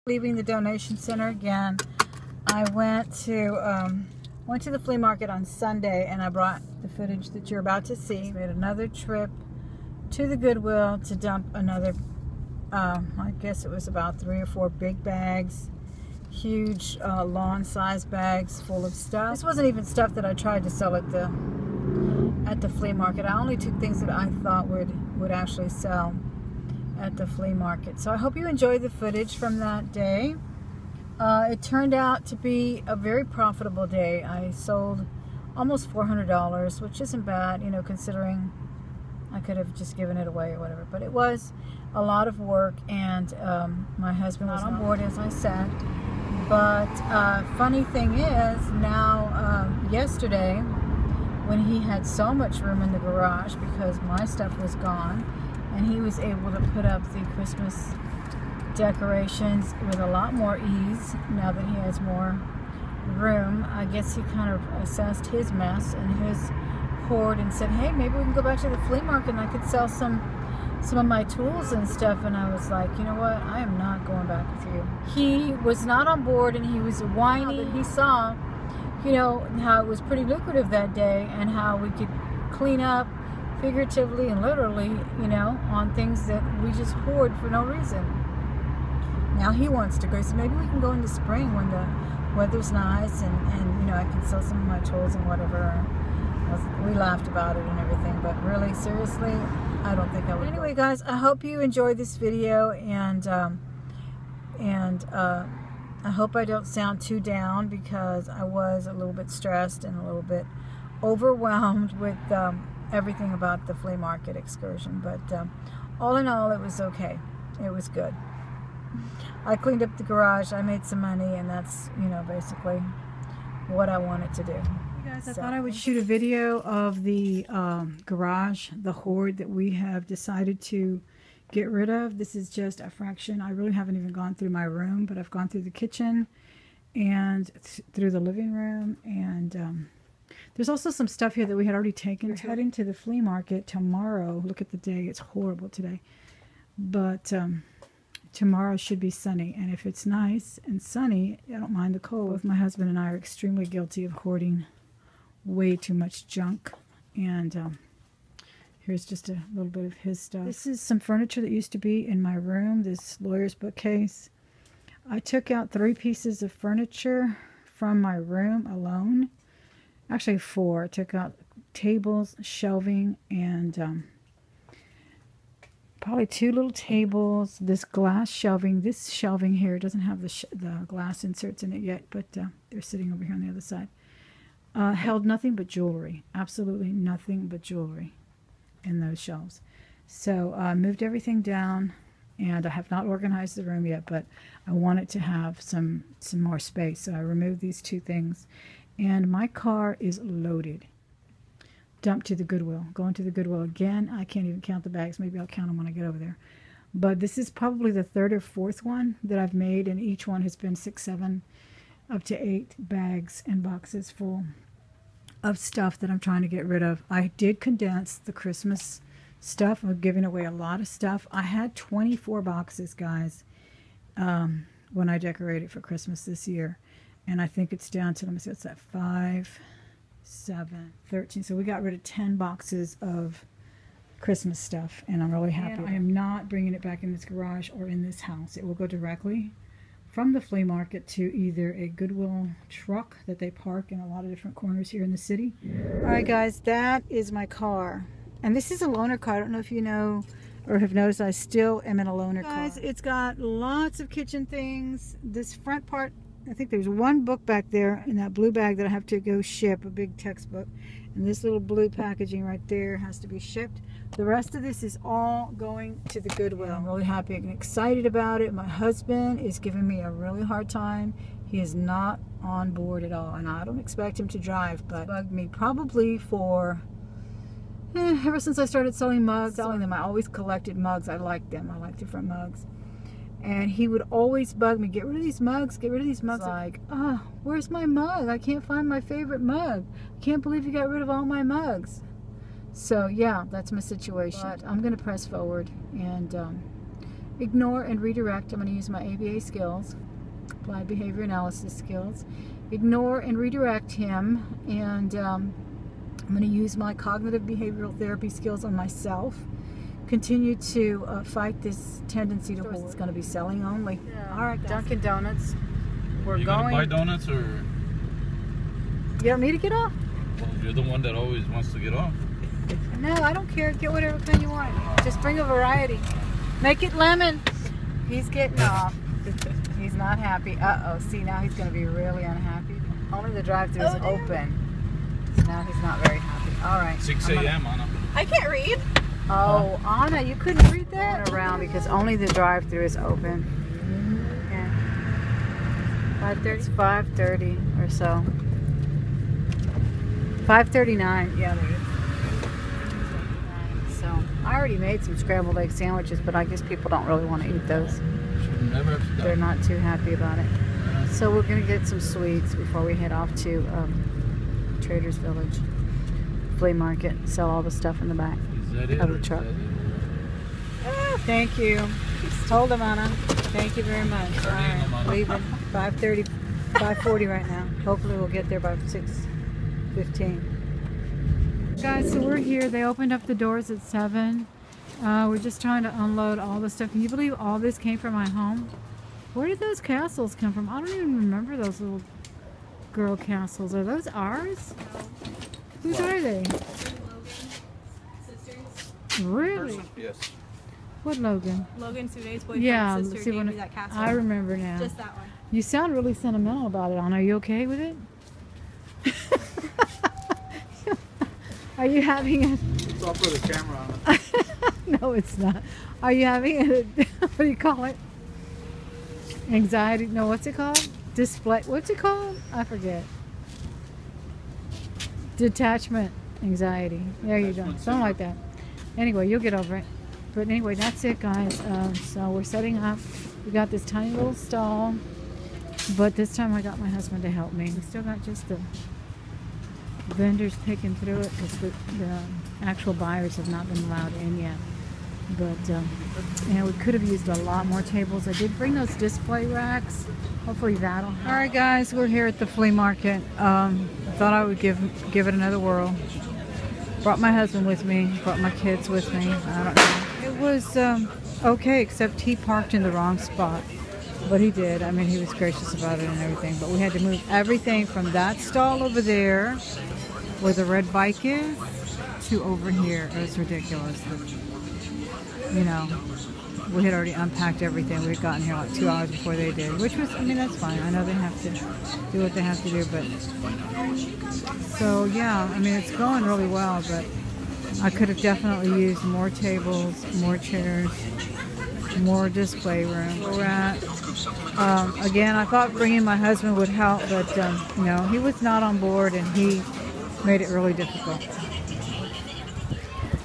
Leaving the donation center again. I went to the flea market on Sunday, and I brought the footage that you're about to see. Made another trip to the Goodwill to dump another, I guess it was about 3 or 4 big bags, huge lawn-sized bags full of stuff. This wasn't even stuff that I tried to sell at the flea market. I only took things that I thought would actually sell at the flea market. So I hope you enjoyed the footage from that day. It turned out to be a very profitable day. I sold almost $400, which isn't bad, you know, considering I could have just given it away or whatever. But it was a lot of work, and my husband was on board, as I said. But funny thing is, now yesterday, when he had so much room in the garage because my stuff was gone, and he was able to put up the Christmas decorations with a lot more ease now that he has more room. I guess he kind of assessed his mess and his hoard and said, hey, maybe we can go back to the flea market and I could sell some of my tools and stuff. And I was like, you know what, I am not going back with you. He was not on board, and he was whiny. He saw, you know, how it was pretty lucrative that day and how we could clean up figuratively and literally, you know, on things that we just hoard for no reason. Now he wants to go, so maybe we can go in the spring when the weather's nice, and you know, I can sell some of my tools and whatever. We laughed about it and everything, but really, seriously, I don't think I would. Anyway, guys, I hope you enjoyed this video, and I hope I don't sound too down, because I was a little bit stressed and a little bit overwhelmed with everything about the flea market excursion. But all in all, it was okay. It was good. I cleaned up the garage, I made some money, and that's, you know, basically what I wanted to do. Hey guys, I thought I would shoot a video of the garage, the hoard that we have decided to get rid of. This is just a fraction. I really haven't even gone through my room, but I've gone through the kitchen and through the living room, and there's also some stuff here that we had already taken. We're heading to the flea market tomorrow. Look at the day. It's horrible today. But tomorrow should be sunny. And if it's nice and sunny, I don't mind the cold. Both my husband and I are extremely guilty of hoarding way too much junk. And here's just a little bit of his stuff. This is some furniture that used to be in my room, this lawyer's bookcase. I took out 3 pieces of furniture from my room alone. Actually 4. I took out tables, shelving, and probably 2 little tables, this glass shelving. This shelving here doesn't have the glass inserts in it yet, but they're sitting over here on the other side. Held nothing but jewelry. Absolutely nothing but jewelry in those shelves. So I moved everything down, and I have not organized the room yet, but I wanted to have some more space. So I removed these 2 things. And my car is loaded. Dumped to the Goodwill. Going to the Goodwill again. I can't even count the bags. Maybe I'll count them when I get over there. But this is probably the 3rd or 4th one that I've made, and each one has been 6, 7, up to 8 bags and boxes full of stuff that I'm trying to get rid of. I did condense the Christmas stuff. I'm giving away a lot of stuff. I had 24 boxes, guys, when I decorated for Christmas this year. And I think it's down to, let me see, what's that, 5, 7, 13. So we got rid of 10 boxes of Christmas stuff, and I'm really happy. And I am not bringing it back in this garage or in this house. It will go directly from the flea market to either a Goodwill truck that they park in a lot of different corners here in the city. All right, guys, that is my car. And this is a loaner car. I don't know if you know or have noticed, I still am in a loaner car. Guys, it's got lots of kitchen things. This front part, I think there's 1 book back there in that blue bag that I have to go ship, a big textbook. And this little blue packaging right there has to be shipped. The rest of this is all going to the Goodwill. I'm really happy and excited about it. My husband is giving me a really hard time. He is not on board at all, and I don't expect him to drive, but bugged me probably for ever since I started selling mugs. Selling them, I always collected mugs. I like them. I like different mugs. And he would always bug me, get rid of these mugs, get rid of these mugs. Like, oh, where's my mug? I can't find my favorite mug. I can't believe you got rid of all my mugs. So yeah, that's my situation. But I'm gonna press forward and Ignore and redirect. I'm going to use my ABA skills, applied behavior analysis skills. Ignore and redirect him, and I'm going to use my cognitive behavioral therapy skills on myself. Continue to fight this tendency to hoard. It's going to be selling only. Yeah. All right, guys. Dunkin' Donuts. We're going. Gonna buy donuts, or you don't need to get off? Well, you're the one that always wants to get off. No, I don't care. Get whatever kind you want. Just bring a variety. Make it lemon. He's getting off. He's not happy. Uh-oh. See, now he's going to be really unhappy. Only the drive-thru is open. So now he's not very happy. All right. 6 a.m., Anna. I can't read. Oh, Anna, you couldn't read that? Around because only the drive-thru is open. Yeah. 5:30. It's 5:30 or so. 5:39. Yeah, there it is. So I already made some scrambled egg sandwiches, but I guess people don't really want to eat those. They're not too happy about it. So we're gonna get some sweets before we head off to Trader's Village flea market. Sell all the stuff in the back of the truck. Oh, thank you. Hold them, Anna. Thank you very much. All right, leaving 5:30, 5:40 right now. Hopefully we'll get there by 6:15. Guys, so we're here. They opened up the doors at 7. We're just trying to unload all the stuff. Can you believe all this came from my home? Where did those castles come from? I don't even remember those little girl castles. Are those ours? Whose are they? Really? Yes. What Logan? Logan Sude's boyfriend. Yeah, Sister see, gave me that castle. I remember now. Just that one. You sound really sentimental about it, Anna. Are you okay with it? Are you having a... It's all for the camera, Anna. No, it's not. Are you having a... What do you call it? Anxiety? No, what's it called? Display... What's it called? I forget. Detachment anxiety. There you go. Something like that. Anyway, you'll get over it. But anyway, that's it, guys. So we're setting up. We got this tiny little stall. But this time I got my husband to help me. We still got just the vendors picking through it because the actual buyers have not been allowed in yet. But yeah, we could have used a lot more tables. I did bring those display racks. Hopefully that'll help. All right, guys, we're here at the flea market. Thought I would give it another whirl. Brought my husband with me. Brought my kids with me. I don't know. It was okay, except he parked in the wrong spot. But he did. I mean, he was gracious about it and everything. But we had to move everything from that stall over there, where the red bike is, to over here. It was ridiculous. You know, we had already unpacked everything. We had gotten here like 2 hours before they did, which was, I mean, that's fine. I know they have to do what they have to do, but so yeah, I mean, it's going really well, but I could have definitely used more tables, more chairs, more display room. We're at, again, I thought bringing my husband would help, but no, he was not on board, and he made it really difficult.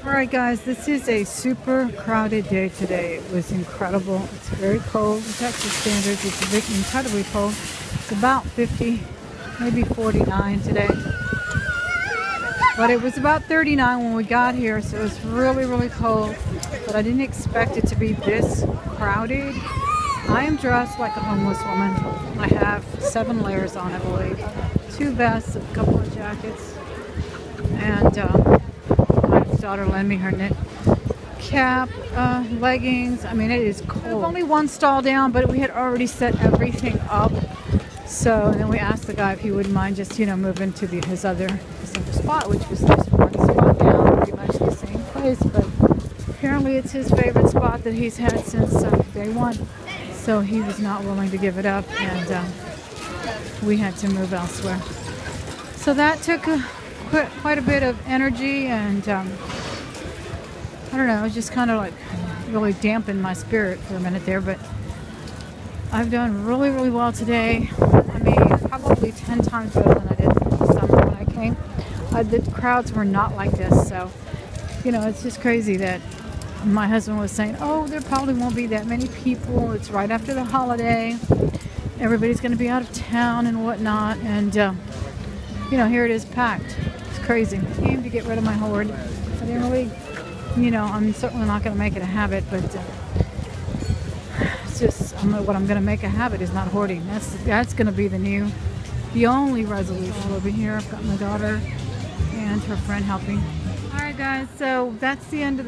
Alright guys, this is a super crowded day today. It was incredible. It's very cold in Texas standards. It's incredibly cold. It's about 50, maybe 49 today. But it was about 39 when we got here, so it was really, really cold. But I didn't expect it to be this crowded. I am dressed like a homeless woman. I have 7 layers on, I believe. 2 vests, a couple of jackets, and my daughter lent me her knit cap, leggings. I mean, it is cold. There's only one stall down, but we had already set everything up. So, and then we asked the guy if he wouldn't mind just, you know, moving to his other spot, which was this one spot down, pretty much the same place. But apparently it's his favorite spot that he's had since day one. So he was not willing to give it up, and we had to move elsewhere. So that took quite a bit of energy, and I don't know, it just kind of like really dampened my spirit for a minute there, but I've done really, really well today. I mean, probably 10 times better than I did in the summer when I came. The crowds were not like this, so, you know, it's just crazy that my husband was saying, oh, there probably won't be that many people. It's right after the holiday. Everybody's going to be out of town and whatnot, and, you know, here it is packed. It's crazy. I came to get rid of my hoard. I didn't really, you know, I'm certainly not going to make it a habit, but what I'm gonna make a habit is not hoarding. That's gonna be the only resolution. Over here, I've got my daughter and her friend helping. All right, guys. So that's the end of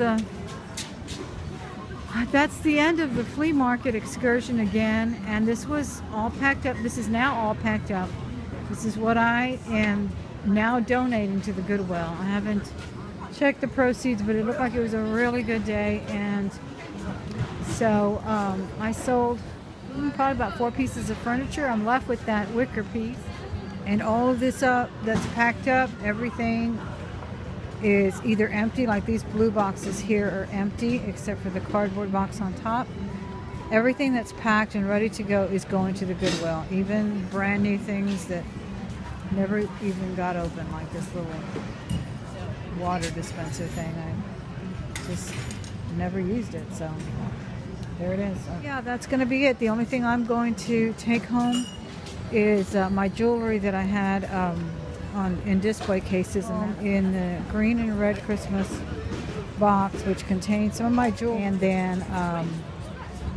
the flea market excursion again. And this was all packed up. This is now all packed up. This is what I am now donating to the Goodwill. I haven't checked the proceeds, but it looked like it was a really good day. And so I sold probably about 4 pieces of furniture. I'm left with that wicker piece. And all of this that's packed up, everything is either empty, like these blue boxes here are empty, except for the cardboard box on top. Everything that's packed and ready to go is going to the Goodwill. Even brand new things that never even got open, like this little water dispenser thing. I just never used it, so there it is. Yeah, that's going to be it. The only thing I'm going to take home is my jewelry that I had in display cases, and in the green and red Christmas box, which contains some of my jewelry. And then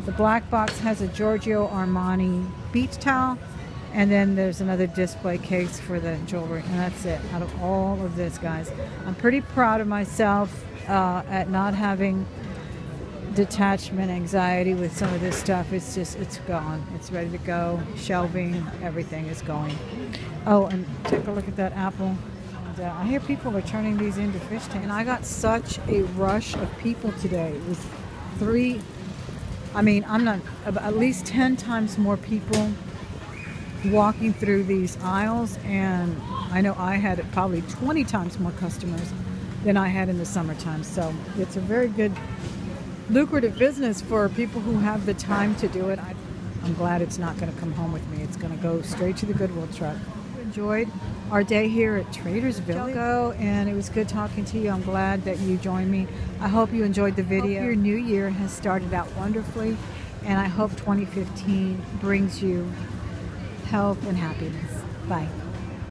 the black box has a Giorgio Armani beach towel, and then there's another display case for the jewelry, and that's it out of all of this, guys. I'm pretty proud of myself at not having detachment anxiety with some of this stuff. It's gone. It's ready to go. Shelving, everything is going. Oh, and take a look at that apple. And, I hear people are turning these into fish tanks. And I got such a rush of people today. It was at least 10 times more people walking through these aisles, and I know I had probably 20 times more customers than I had in the summertime. So it's a very good, lucrative business for people who have the time to do it. I'm glad it's not going to come home with me. It's going to go straight to the Goodwill truck. Enjoyed our day here at Traders Village, and it was good talking to you. I'm glad that you joined me. I hope you enjoyed the video. Your new year has started out wonderfully, and I hope 2015 brings you health and happiness. Bye.